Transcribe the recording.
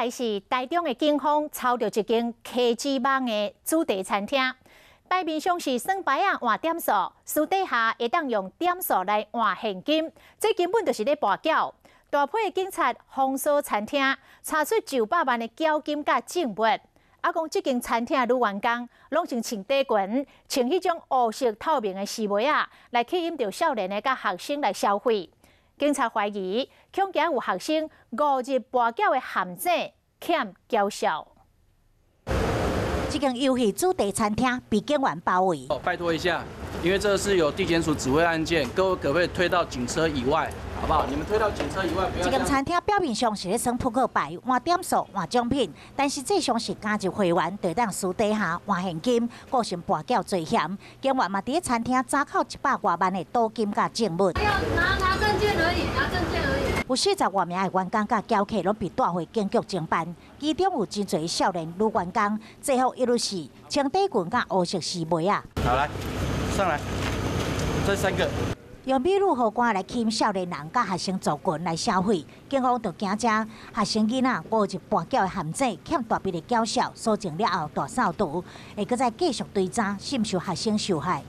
来是台中的警方抄到一间科技网的主题餐厅，摆面上是算牌啊换点数，私底下会当用点数来换现金，这根本就是咧博缴。大批的警察封锁餐厅，查出900万的缴金甲证物。啊，讲这间餐厅的女员工拢是穿短裙，穿迄种黑色透明的丝袜啊，来吸引到少年的甲学生来消费。警察怀疑，恐惊有学生误入博缴的陷阱，欠缴销。这间游戏主题餐厅被警员包围。拜托一下，因为这是有地检署指挥案件，各位可不可以推到警车以外，好不好？你们推到警车以外，不要。这间餐厅表面上是咧算扑克牌、换点数、换奖品，但实际上是加入会员就当私底下换现金，构成博缴罪嫌。警员嘛伫餐厅查扣100多万的赌金甲证物。没有拿证件而已，拿证件而已。有40多名的员工甲嫖客拢被带回警局侦办，其中有真侪少年女员工，制服一律是穿短裙甲黑色丝袜啊。好，来，上来，这3个。用美女荷官来吸引少年人甲学生族群来消费，警方就惊这学生囡仔误入博缴的陷阱，欠大笔的缴销，所情了后大扫除，会搁再继续追查，甚受学生受害。